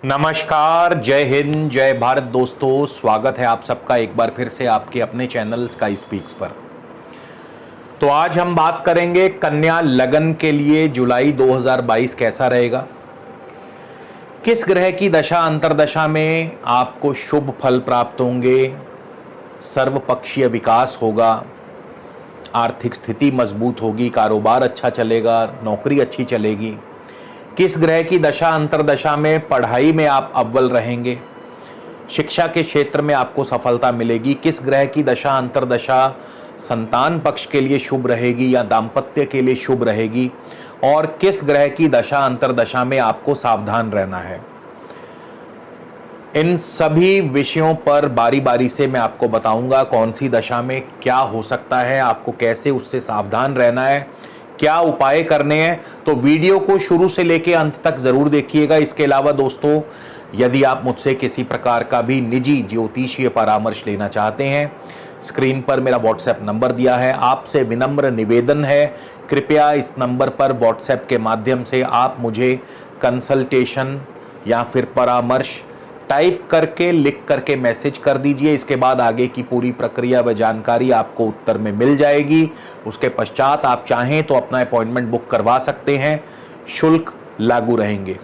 नमस्कार, जय हिंद, जय भारत दोस्तों। स्वागत है आप सबका एक बार फिर से आपके अपने चैनल स्काई स्पीक्स पर। तो आज हम बात करेंगे कन्या लगन के लिए जुलाई 2022 कैसा रहेगा, किस ग्रह की दशा अंतरदशा में आपको शुभ फल प्राप्त होंगे, सर्वपक्षीय विकास होगा, आर्थिक स्थिति मजबूत होगी, कारोबार अच्छा चलेगा, नौकरी अच्छी चलेगी, किस ग्रह की दशा अंतरदशा में पढ़ाई में आप अव्वल रहेंगे, शिक्षा के क्षेत्र में आपको सफलता मिलेगी, किस ग्रह की दशा अंतरदशा संतान पक्ष के लिए शुभ रहेगी या दाम्पत्य के लिए शुभ रहेगी, और किस ग्रह की दशा अंतरदशा में आपको सावधान रहना है। इन सभी विषयों पर बारी बारी से मैं आपको बताऊंगा कौन सी दशा में क्या हो सकता है, आपको कैसे उससे सावधान रहना है, क्या उपाय करने हैं। तो वीडियो को शुरू से लेकर अंत तक जरूर देखिएगा। इसके अलावा दोस्तों, यदि आप मुझसे किसी प्रकार का भी निजी ज्योतिषीय परामर्श लेना चाहते हैं, स्क्रीन पर मेरा व्हाट्सएप नंबर दिया है। आपसे विनम्र निवेदन है, कृपया इस नंबर पर व्हाट्सएप के माध्यम से आप मुझे कंसल्टेशन या फिर परामर्श टाइप करके लिख करके मैसेज कर दीजिए। इसके बाद आगे की पूरी प्रक्रिया व जानकारी आपको उत्तर में मिल जाएगी। उसके पश्चात आप चाहें तो अपना अपॉइंटमेंट बुक करवा सकते हैं, शुल्क लागू रहेंगे।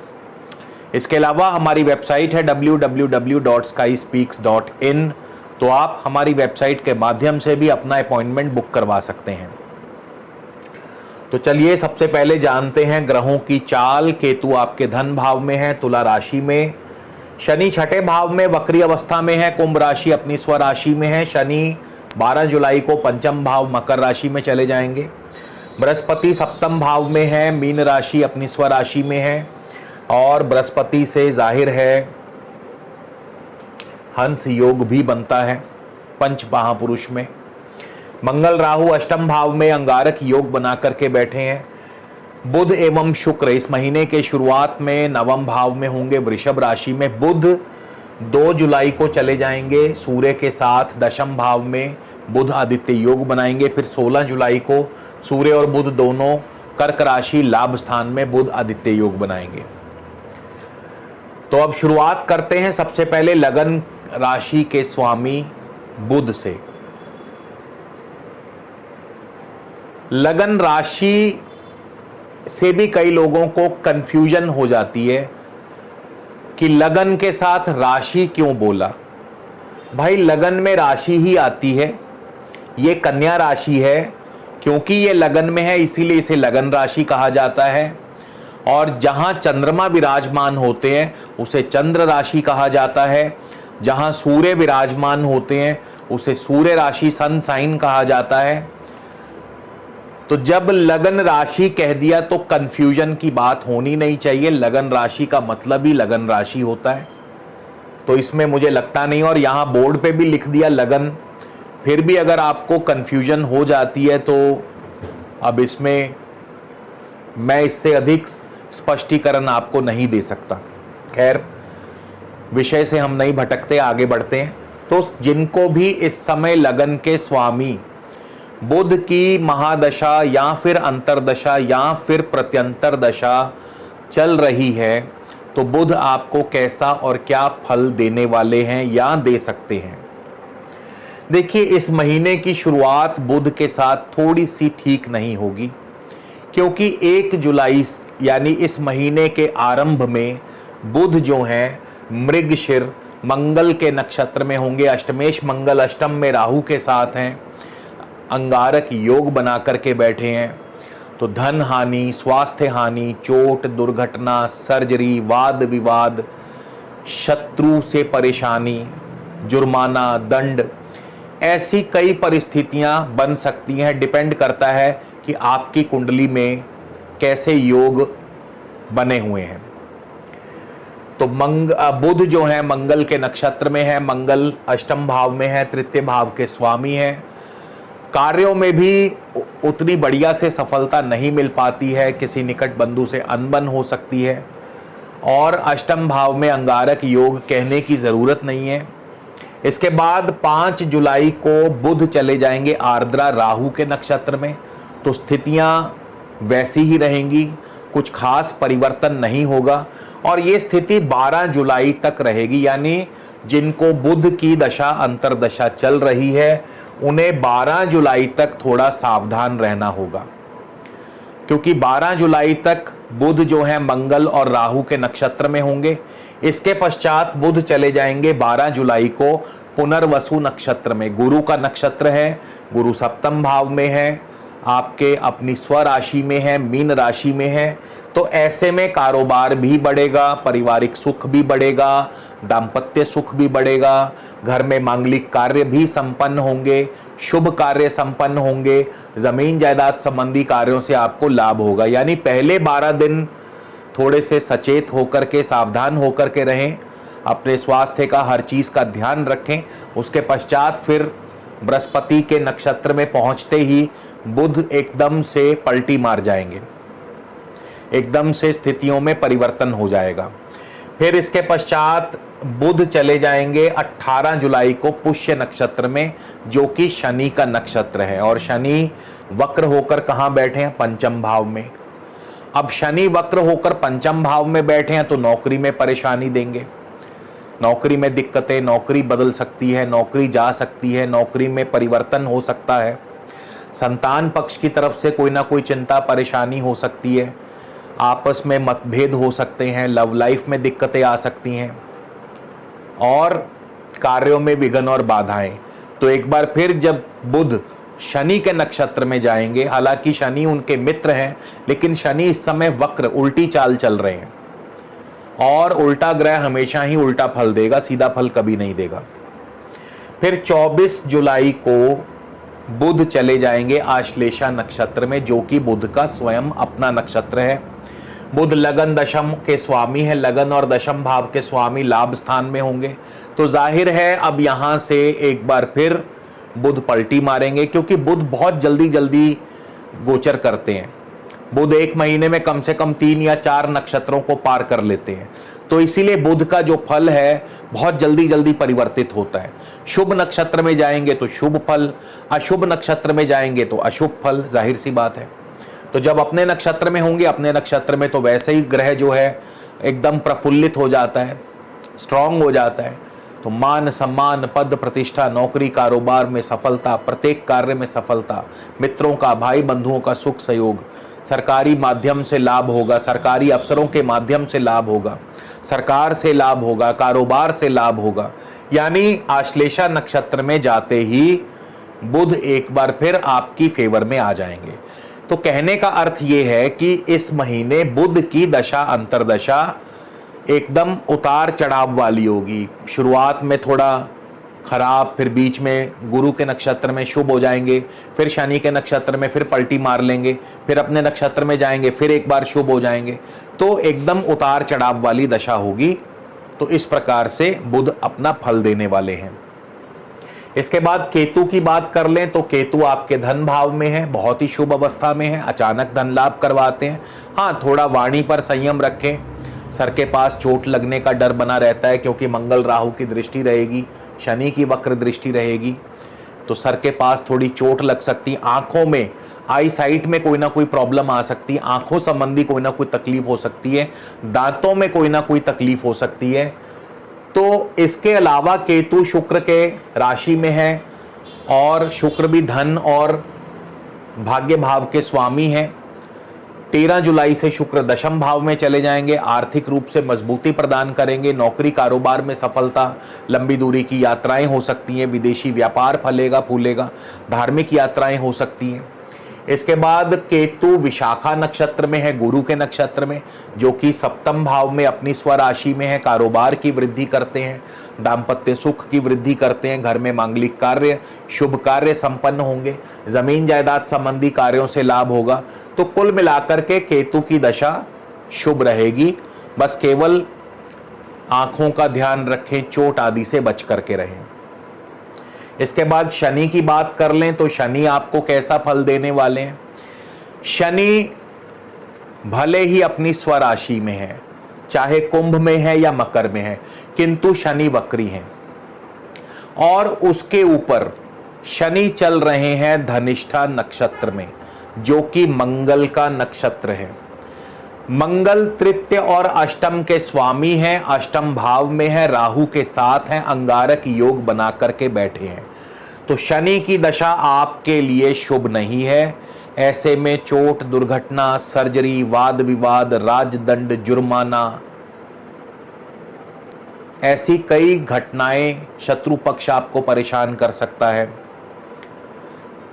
इसके अलावा हमारी वेबसाइट है www.skyspeaks.in, तो आप हमारी वेबसाइट के माध्यम से भी अपना अपॉइंटमेंट बुक करवा सकते हैं। तो चलिए सबसे पहले जानते हैं ग्रहों की चाल। केतु आपके धन भाव में है, तुला राशि में। शनि छठे भाव में वक्री अवस्था में है, कुंभ राशि अपनी स्वराशि में है। शनि 12 जुलाई को पंचम भाव मकर राशि में चले जाएंगे। बृहस्पति सप्तम भाव में है, मीन राशि अपनी स्वराशि में है, और बृहस्पति से जाहिर है हंस योग भी बनता है पंच महापुरुष में। मंगल राहु अष्टम भाव में अंगारक योग बना करके बैठे हैं। बुध एवं शुक्र इस महीने के शुरुआत में नवम भाव में होंगे वृषभ राशि में। बुध 2 जुलाई को चले जाएंगे सूर्य के साथ दशम भाव में, बुध आदित्य योग बनाएंगे। फिर 16 जुलाई को सूर्य और बुध दोनों कर्क राशि लाभ स्थान में बुध आदित्य योग बनाएंगे। तो अब शुरुआत करते हैं सबसे पहले लगन राशि के स्वामी बुध से। लगन राशि से भी कई लोगों को कंफ्यूजन हो जाती है कि लगन के साथ राशि क्यों बोला। भाई लगन में राशि ही आती है, ये कन्या राशि है, क्योंकि ये लगन में है इसीलिए इसे लगन राशि कहा जाता है। और जहां चंद्रमा विराजमान होते हैं उसे चंद्र राशि कहा जाता है, जहां सूर्य विराजमान होते हैं उसे सूर्य राशि सन साइन कहा जाता है। तो जब लगन राशि कह दिया तो कंफ्यूजन की बात होनी नहीं चाहिए। लगन राशि का मतलब ही लगन राशि होता है, तो इसमें मुझे लगता नहीं। और यहाँ बोर्ड पे भी लिख दिया लगन, फिर भी अगर आपको कंफ्यूजन हो जाती है तो अब इसमें मैं इससे अधिक स्पष्टीकरण आपको नहीं दे सकता। खैर, विषय से हम नहीं भटकते, आगे बढ़ते हैं। तो जिनको भी इस समय लगन के स्वामी बुध की महादशा या फिर अंतरदशा या फिर प्रत्यंतर दशा चल रही है, तो बुध आपको कैसा और क्या फल देने वाले हैं या दे सकते हैं। देखिए, इस महीने की शुरुआत बुध के साथ थोड़ी सी ठीक नहीं होगी, क्योंकि 1 जुलाई यानी इस महीने के आरंभ में बुध जो हैं मृगशिर मंगल के नक्षत्र में होंगे। अष्टमेश मंगल अष्टम में राहु के साथ हैं, अंगारक योग बना करके बैठे हैं। तो धन हानि, स्वास्थ्य हानि, चोट, दुर्घटना, सर्जरी, वाद विवाद, शत्रु से परेशानी, जुर्माना, दंड, ऐसी कई परिस्थितियां बन सकती हैं। डिपेंड करता है कि आपकी कुंडली में कैसे योग बने हुए हैं। तो बुध जो है मंगल के नक्षत्र में है, मंगल अष्टम भाव में है, तृतीय भाव के स्वामी है। कार्यों में भी उतनी बढ़िया से सफलता नहीं मिल पाती है, किसी निकट बंधु से अनबन हो सकती है। और अष्टम भाव में अंगारक योग कहने की ज़रूरत नहीं है। इसके बाद 5 जुलाई को बुध चले जाएंगे आर्द्रा राहु के नक्षत्र में, तो स्थितियां वैसी ही रहेंगी, कुछ खास परिवर्तन नहीं होगा। और ये स्थिति 12 जुलाई तक रहेगी, यानी जिनको बुध की दशा अंतर्दशा चल रही है उन्हें 12 जुलाई तक थोड़ा सावधान रहना होगा, क्योंकि 12 जुलाई तक बुध जो है मंगल और राहु के नक्षत्र में होंगे। इसके पश्चात बुध चले जाएंगे 12 जुलाई को पुनर्वसु नक्षत्र में। गुरु का नक्षत्र है, गुरु सप्तम भाव में है, आपके अपनी स्वराशि में है, मीन राशि में है। तो ऐसे में कारोबार भी बढ़ेगा, पारिवारिक सुख भी बढ़ेगा, दाम्पत्य सुख भी बढ़ेगा, घर में मांगलिक कार्य भी संपन्न होंगे, शुभ कार्य संपन्न होंगे, जमीन जायदाद संबंधी कार्यों से आपको लाभ होगा। यानी पहले 12 दिन थोड़े से सचेत होकर के, सावधान होकर के रहें, अपने स्वास्थ्य का हर चीज का ध्यान रखें। उसके पश्चात फिर बृहस्पति के नक्षत्र में पहुंचते ही बुध एकदम से पलटी मार जाएंगे, एकदम से स्थितियों में परिवर्तन हो जाएगा। फिर इसके पश्चात बुध चले जाएंगे 18 जुलाई को पुष्य नक्षत्र में, जो कि शनि का नक्षत्र है, और शनि वक्र होकर कहां बैठे हैं? पंचम भाव में। अब शनि वक्र होकर पंचम भाव में बैठे हैं तो नौकरी में परेशानी देंगे, नौकरी में दिक्कतें, नौकरी बदल सकती है, नौकरी जा सकती है, नौकरी में परिवर्तन हो सकता है, संतान पक्ष की तरफ से कोई ना कोई चिंता परेशानी हो सकती है, आपस में मतभेद हो सकते हैं, लव लाइफ में दिक्कतें आ सकती हैं, और कार्यों में विघ्न और बाधाएं। तो एक बार फिर जब बुध शनि के नक्षत्र में जाएंगे, हालांकि शनि उनके मित्र हैं, लेकिन शनि इस समय वक्र उल्टी चाल चल रहे हैं, और उल्टा ग्रह हमेशा ही उल्टा फल देगा, सीधा फल कभी नहीं देगा। फिर 24 जुलाई को बुध चले जाएंगे आश्लेषा नक्षत्र में, जो कि बुध का स्वयं अपना नक्षत्र है। बुध लगन दशम के स्वामी है, लगन और दशम भाव के स्वामी लाभ स्थान में होंगे। तो जाहिर है अब यहां से एक बार फिर बुध पलटी मारेंगे, क्योंकि बुध बहुत जल्दी जल्दी गोचर करते हैं। बुध एक महीने में कम से कम 3 या 4 नक्षत्रों को पार कर लेते हैं। तो इसीलिए बुध का जो फल है बहुत जल्दी जल्दी परिवर्तित होता है। शुभ नक्षत्र में जाएंगे तो शुभ फल, अशुभ नक्षत्र में जाएंगे तो अशुभ फल, जाहिर सी बात है। तो जब अपने नक्षत्र में होंगे, अपने नक्षत्र में, तो वैसे ही ग्रह जो है एकदम प्रफुल्लित हो जाता है, स्ट्रांग हो जाता है। तो मान सम्मान, पद प्रतिष्ठा, नौकरी कारोबार में सफलता, प्रत्येक कार्य में सफलता, मित्रों का, भाई बंधुओं का सुख सहयोग, सरकारी माध्यम से लाभ होगा, सरकारी अफसरों के माध्यम से लाभ होगा, सरकार से लाभ होगा, कारोबार से लाभ होगा। यानी आश्लेषा नक्षत्र में जाते ही बुध एक बार फिर आपकी फेवर में आ जाएंगे। तो कहने का अर्थ ये है कि इस महीने बुध की दशा अंतर्दशा एकदम उतार चढ़ाव वाली होगी। शुरुआत में थोड़ा खराब, फिर बीच में गुरु के नक्षत्र में शुभ हो जाएंगे, फिर शनि के नक्षत्र में फिर पलटी मार लेंगे, फिर अपने नक्षत्र में जाएंगे, फिर एक बार शुभ हो जाएंगे। तो एकदम उतार चढ़ाव वाली दशा होगी। तो इस प्रकार से बुध अपना फल देने वाले हैं। इसके बाद केतु की बात कर लें तो केतु आपके धन भाव में है, बहुत ही शुभ अवस्था में है, अचानक धन लाभ करवाते हैं। हाँ, थोड़ा वाणी पर संयम रखें, सर के पास चोट लगने का डर बना रहता है, क्योंकि मंगल राहु की दृष्टि रहेगी, शनि की वक्र दृष्टि रहेगी, तो सर के पास थोड़ी चोट लग सकती है। आंखों में, आई साइट में कोई ना कोई प्रॉब्लम आ सकती है, आंखों संबंधी कोई ना कोई तकलीफ हो सकती है, दांतों में कोई ना कोई तकलीफ हो सकती है। तो इसके अलावा केतु शुक्र के राशि में है, और शुक्र भी धन और भाग्य भाव के स्वामी हैं। 13 जुलाई से शुक्र दशम भाव में चले जाएंगे, आर्थिक रूप से मजबूती प्रदान करेंगे, नौकरी कारोबार में सफलता, लंबी दूरी की यात्राएं हो सकती हैं, विदेशी व्यापार फलेगा फूलेगा, धार्मिक यात्राएं हो सकती हैं। इसके बाद केतु विशाखा नक्षत्र में है, गुरु के नक्षत्र में, जो कि सप्तम भाव में अपनी स्वराशि में है, कारोबार की वृद्धि करते हैं, दाम्पत्य सुख की वृद्धि करते हैं, घर में मांगलिक कार्य, शुभ कार्य संपन्न होंगे, जमीन जायदाद संबंधी कार्यों से लाभ होगा। तो कुल मिलाकर के केतु की दशा शुभ रहेगी। बस केवल आंखों का ध्यान रखें, चोट आदि से बच करके रहें। इसके बाद शनि की बात कर लें तो शनि आपको कैसा फल देने वाले हैं? शनि भले ही अपनी स्वराशि में है, चाहे कुंभ में है या मकर में है, किंतु शनि वक्री हैं, और उसके ऊपर शनि चल रहे हैं धनिष्ठा नक्षत्र में, जो कि मंगल का नक्षत्र है। मंगल तृतीय और अष्टम के स्वामी हैं, अष्टम भाव में है, राहु के साथ हैं, अंगारक योग बना करके बैठे हैं। तो शनि की दशा आपके लिए शुभ नहीं है। ऐसे में चोट, दुर्घटना, सर्जरी, वाद विवाद, राजदंड, जुर्माना, ऐसी कई घटनाएं, शत्रु पक्ष आपको परेशान कर सकता है,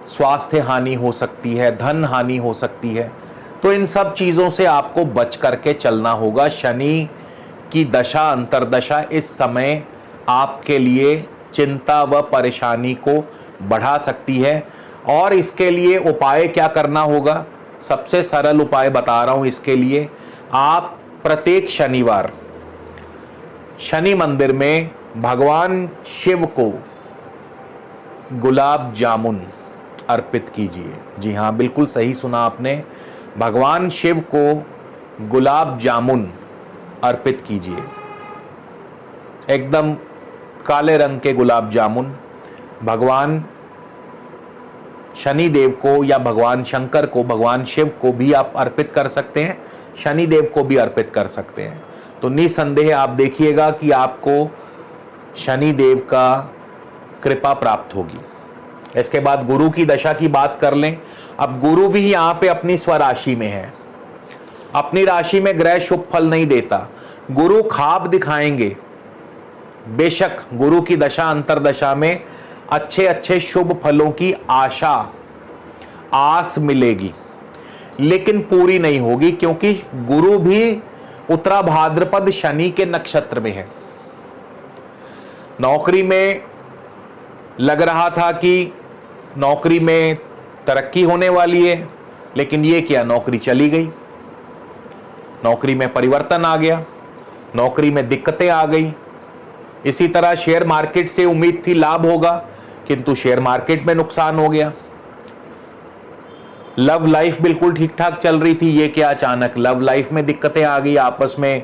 स्वास्थ्य हानि हो सकती है, धन हानि हो सकती है। तो इन सब चीज़ों से आपको बच करके चलना होगा। शनि की दशा, अंतरदशा इस समय आपके लिए चिंता व परेशानी को बढ़ा सकती है। और इसके लिए उपाय क्या करना होगा? सबसे सरल उपाय बता रहा हूं। इसके लिए आप प्रत्येक शनिवार शनि मंदिर में भगवान शिव को गुलाब जामुन अर्पित कीजिए। जी हाँ, बिल्कुल सही सुना आपने, भगवान शिव को गुलाब जामुन अर्पित कीजिए। एकदम काले रंग के गुलाब जामुन भगवान शनि देव को या भगवान शंकर को, भगवान शिव को भी आप अर्पित कर सकते हैं, शनि देव को भी अर्पित कर सकते हैं। तो निसंदेह आप देखिएगा कि आपको शनि देव का कृपा प्राप्त होगी। इसके बाद गुरु की दशा की बात कर लें। अब गुरु भी यहाँ पे अपनी स्वराशि में है। अपनी राशि में ग्रह शुभ फल नहीं देता, गुरु ख्वाब दिखाएंगे। बेशक गुरु की दशा अंतरदशा में अच्छे अच्छे शुभ फलों की आस मिलेगी, लेकिन पूरी नहीं होगी, क्योंकि गुरु भी उत्तरा भाद्रपद शनि के नक्षत्र में है। नौकरी में लग रहा था कि नौकरी में तरक्की होने वाली है, लेकिन ये क्या, नौकरी चली गई, नौकरी में परिवर्तन आ गया, नौकरी में दिक्कतें आ गई। इसी तरह शेयर मार्केट से उम्मीद थी लाभ होगा, किंतु शेयर मार्केट में नुकसान हो गया। लव लाइफ बिल्कुल ठीक ठाक चल रही थी, ये क्या अचानक लव लाइफ में दिक्कतें आ गई, आपस में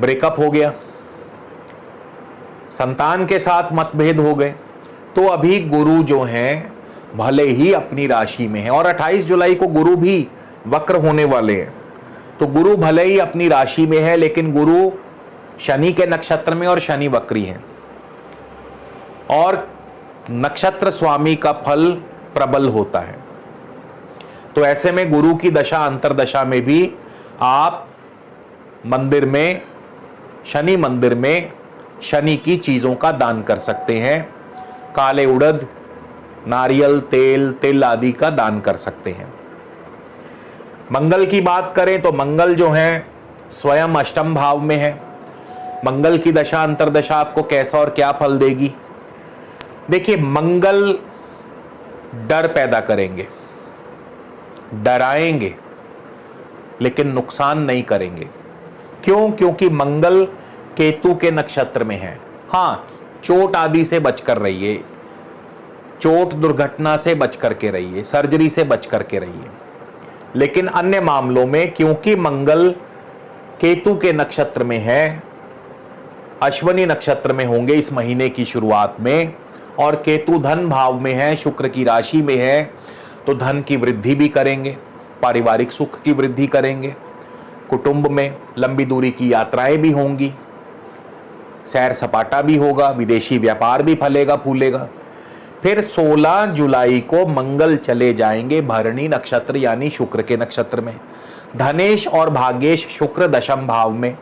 ब्रेकअप हो गया, संतान के साथ मतभेद हो गए। तो अभी गुरु जो हैं भले ही अपनी राशि में है, और 28 जुलाई को गुरु भी वक्र होने वाले हैं। तो गुरु भले ही अपनी राशि में है, लेकिन गुरु शनि के नक्षत्र में और शनि वक्री है, और नक्षत्र स्वामी का फल प्रबल होता है। तो ऐसे में गुरु की दशा अंतरदशा में भी आप मंदिर में, शनि मंदिर में शनि की चीजों का दान कर सकते हैं। काले उड़द, नारियल तेल, तिल आदि का दान कर सकते हैं। मंगल की बात करें तो मंगल जो है स्वयं अष्टम भाव में है। मंगल की दशा अंतरदशा आपको कैसा और क्या फल देगी? देखिए, मंगल डर पैदा करेंगे, डराएंगे, लेकिन नुकसान नहीं करेंगे। क्यों? क्योंकि मंगल केतु के नक्षत्र में है। हाँ, चोट आदि से बचकर रहिए, चोट दुर्घटना से बच करके रहिए, सर्जरी से बच करके रहिए। लेकिन अन्य मामलों में क्योंकि मंगल केतु के नक्षत्र में है, अश्विनी नक्षत्र में होंगे इस महीने की शुरुआत में, और केतु धन भाव में है, शुक्र की राशि में है, तो धन की वृद्धि भी करेंगे, पारिवारिक सुख की वृद्धि करेंगे, कुटुंब में लंबी दूरी की यात्राएं भी होंगी, सैर सपाटा भी होगा, विदेशी व्यापार भी फलेगा फूलेगा। फिर 16 जुलाई को मंगल चले जाएंगे भरणी नक्षत्र यानी शुक्र के नक्षत्र में। धनेश और भाग्येश शुक्र दशम भाव में,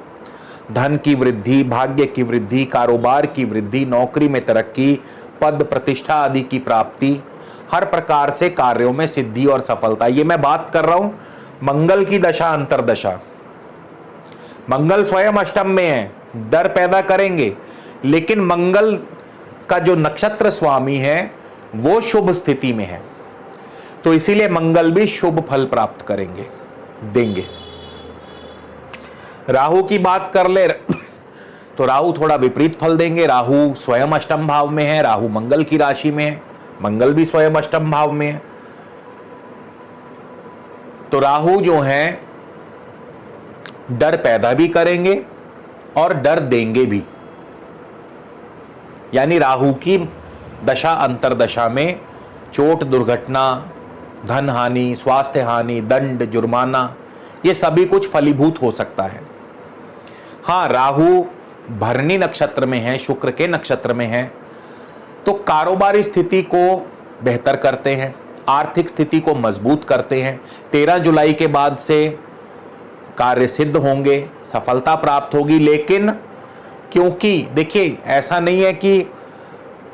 धन की वृद्धि, भाग्य की वृद्धि, कारोबार की वृद्धि, नौकरी में तरक्की, पद प्रतिष्ठा आदि की प्राप्ति, हर प्रकार से कार्यों में सिद्धि और सफलता। ये मैं बात कर रहा हूं मंगल की दशा अंतरदशा। मंगल स्वयं अष्टम में है, डर पैदा करेंगे, लेकिन मंगल का जो नक्षत्र स्वामी है वो शुभ स्थिति में है, तो इसीलिए मंगल भी शुभ फल प्राप्त करेंगे, देंगे। राहु की बात कर ले तो राहु थोड़ा विपरीत फल देंगे। राहु स्वयं अष्टम भाव में है, राहु मंगल की राशि में है, मंगल भी स्वयं अष्टम भाव में है। तो राहु जो है डर पैदा भी करेंगे और डर देंगे भी। यानी राहु की दशा अंतरदशा में चोट दुर्घटना, धन हानि, स्वास्थ्य हानि, दंड, जुर्माना, ये सभी कुछ फलीभूत हो सकता है। हाँ, राहु भरणी नक्षत्र में है, शुक्र के नक्षत्र में है, तो कारोबारी स्थिति को बेहतर करते हैं, आर्थिक स्थिति को मजबूत करते हैं। 13 जुलाई के बाद से कार्य सिद्ध होंगे, सफलता प्राप्त होगी। लेकिन क्योंकि देखिए, ऐसा नहीं है कि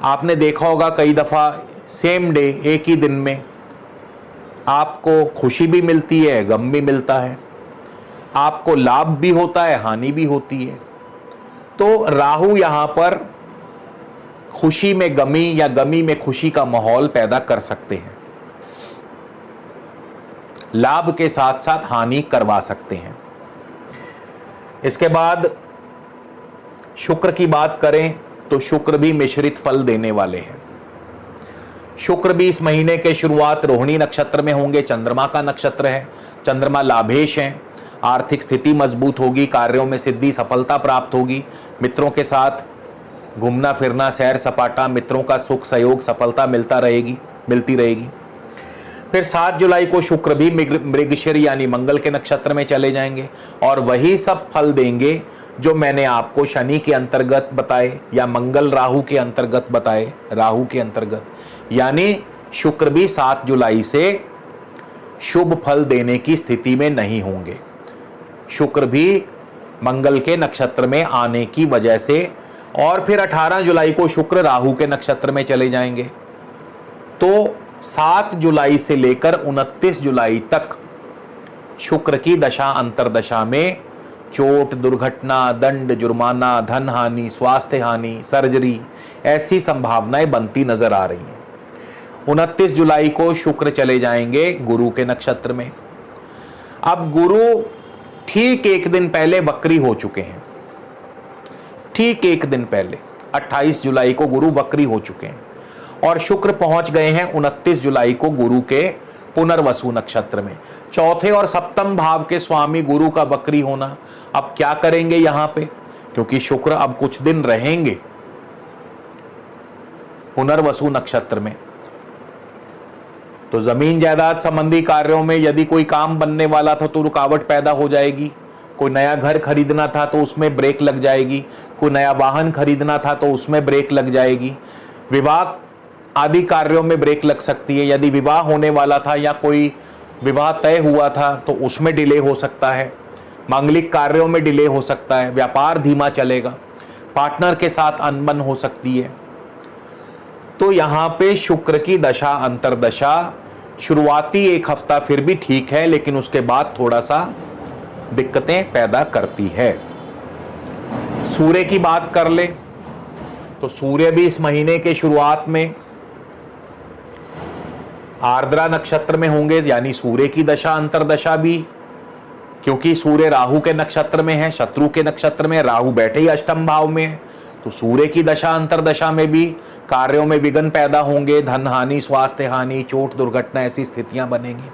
आपने देखा होगा कई दफ़ा सेम डे, एक ही दिन में आपको खुशी भी मिलती है, गम भी मिलता है, आपको लाभ भी होता है, हानि भी होती है। तो राहु यहां पर खुशी में गमी या गमी में खुशी का माहौल पैदा कर सकते हैं, लाभ के साथ साथ हानि करवा सकते हैं। इसके बाद शुक्र की बात करें तो शुक्र भी मिश्रित फल देने वाले हैं। शुक्र भी इस महीने के शुरुआत रोहिणी नक्षत्र में होंगे, चंद्रमा का नक्षत्र है, चंद्रमा लाभेश हैं, आर्थिक स्थिति मजबूत होगी, कार्यों में सिद्धि सफलता प्राप्त होगी, मित्रों के साथ घूमना फिरना, सैर सपाटा, मित्रों का सुख सहयोग सफलता मिलती रहेगी। फिर 7 जुलाई को शुक्र भी मृगशिर यानी मंगल के नक्षत्र में चले जाएंगे और वही सब फल देंगे जो मैंने आपको शनि के अंतर्गत बताए या मंगल राहु के अंतर्गत बताए। राहु के अंतर्गत यानी शुक्र भी 7 जुलाई से शुभ फल देने की स्थिति में नहीं होंगे। शुक्र भी मंगल के नक्षत्र में आने की वजह से, और फिर 18 जुलाई को शुक्र राहु के नक्षत्र में चले जाएंगे। तो 7 जुलाई से लेकर 29 जुलाई तक शुक्र की दशा अंतरदशा में चोट, दुर्घटना, दंड, जुर्माना, धन हानि, स्वास्थ्य हानि, सर्जरी, ऐसी संभावनाएं बनती नजर आ रही हैं। 29 जुलाई को शुक्र चले जाएंगे गुरु के नक्षत्र में। अब गुरु ठीक एक दिन पहले वक्री हो चुके हैं, ठीक एक दिन पहले 28 जुलाई को गुरु वक्री हो चुके हैं और शुक्र पहुंच गए हैं 29 जुलाई को गुरु के पुनर्वसु नक्षत्र में। चौथे और सप्तम भाव के स्वामी गुरु का वक्री होना, अब क्या करेंगे यहां पे, क्योंकि शुक्र अब कुछ दिन रहेंगे पुनर्वसु नक्षत्र में, तो जमीन जायदाद संबंधी कार्यों में यदि कोई काम बनने वाला था तो रुकावट पैदा हो जाएगी। कोई नया घर खरीदना था तो उसमें ब्रेक लग जाएगी, कोई नया वाहन खरीदना था तो उसमें ब्रेक लग जाएगी, विवाह आदि कार्यों में ब्रेक लग सकती है। यदि विवाह होने वाला था या कोई विवाह तय हुआ था तो उसमें डिले हो सकता है, मांगलिक कार्यों में डिले हो सकता है, व्यापार धीमा चलेगा, पार्टनर के साथ अनबन हो सकती है। तो यहां पे शुक्र की दशा अंतरदशा शुरुआती एक हफ्ता फिर भी ठीक है, लेकिन उसके बाद थोड़ा सा दिक्कतें पैदा करती है। सूर्य की बात कर ले तो सूर्य भी इस महीने के शुरुआत में आर्द्रा नक्षत्र में होंगे, यानी सूर्य की दशा अंतरदशा भी, क्योंकि सूर्य राहु के नक्षत्र में है, शत्रु के नक्षत्र में, राहु बैठे ही अष्टम भाव में है, तो सूर्य की दशा अंतरदशा में भी कार्यों में विघ्न पैदा होंगे, धन हानि, स्वास्थ्य हानि, चोट, दुर्घटना, ऐसी स्थितियां बनेंगी।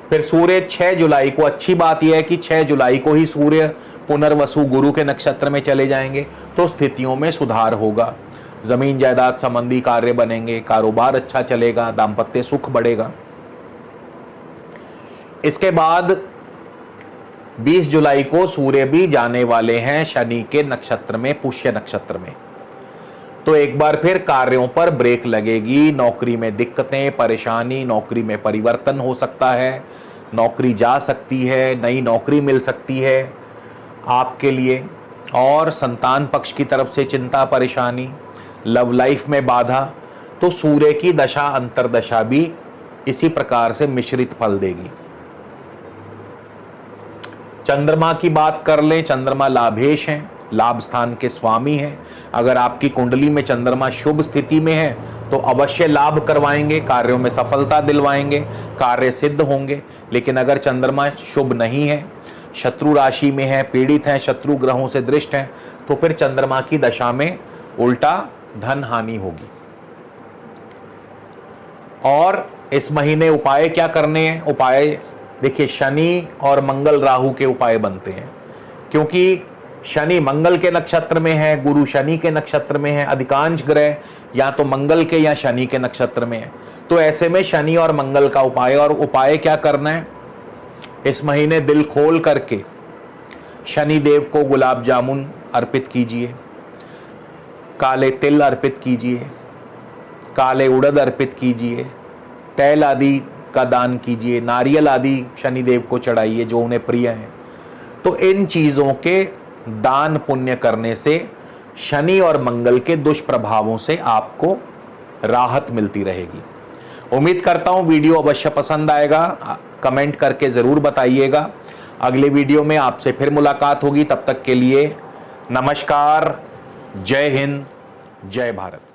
फिर सूर्य 6 जुलाई को, अच्छी बात यह है कि 6 जुलाई को ही सूर्य पुनर्वसु गुरु के नक्षत्र में चले जाएंगे, तो स्थितियों में सुधार होगा, जमीन जायदाद संबंधी कार्य बनेंगे, कारोबार अच्छा चलेगा, दाम्पत्य सुख बढ़ेगा। इसके बाद 20 जुलाई को सूर्य भी जाने वाले हैं शनि के नक्षत्र में, पुष्य नक्षत्र में, तो एक बार फिर कार्यों पर ब्रेक लगेगी, नौकरी में दिक्कतें, परेशानी, नौकरी में परिवर्तन हो सकता है, नौकरी जा सकती है, नई नौकरी मिल सकती है आपके लिए, और संतान पक्ष की तरफ से चिंता, परेशानी, लव लाइफ में बाधा। तो सूर्य की दशा अंतरदशा भी इसी प्रकार से मिश्रित फल देगी। चंद्रमा की बात कर लें, चंद्रमा लाभेश हैं, लाभ स्थान के स्वामी हैं। अगर आपकी कुंडली में चंद्रमा शुभ स्थिति में है तो अवश्य लाभ करवाएंगे, कार्यों में सफलता दिलवाएंगे, कार्य सिद्ध होंगे। लेकिन अगर चंद्रमा शुभ नहीं है, शत्रु राशि में है, पीड़ित हैं, शत्रु ग्रहों से दृष्ट हैं, तो फिर चंद्रमा की दशा में उल्टा धन हानि होगी। और इस महीने उपाय क्या करने हैं? उपाय देखिए, शनि और मंगल राहु के उपाय बनते हैं, क्योंकि शनि मंगल के नक्षत्र में है, गुरु शनि के नक्षत्र में है, अधिकांश ग्रह या तो मंगल के या शनि के नक्षत्र में है। तो ऐसे में शनि और मंगल का उपाय, और उपाय क्या करना है? इस महीने दिल खोल करके शनि देव को गुलाब जामुन अर्पित कीजिए, काले तिल अर्पित कीजिए, काले उड़द अर्पित कीजिए, तैल आदि का दान कीजिए, नारियल आदि शनिदेव को चढ़ाइए जो उन्हें प्रिय है। तो इन चीज़ों के दान पुण्य करने से शनि और मंगल के दुष्प्रभावों से आपको राहत मिलती रहेगी। उम्मीद करता हूं वीडियो अवश्य पसंद आएगा, कमेंट करके ज़रूर बताइएगा। अगले वीडियो में आपसे फिर मुलाकात होगी, तब तक के लिए नमस्कार, जय हिंद, जय भारत।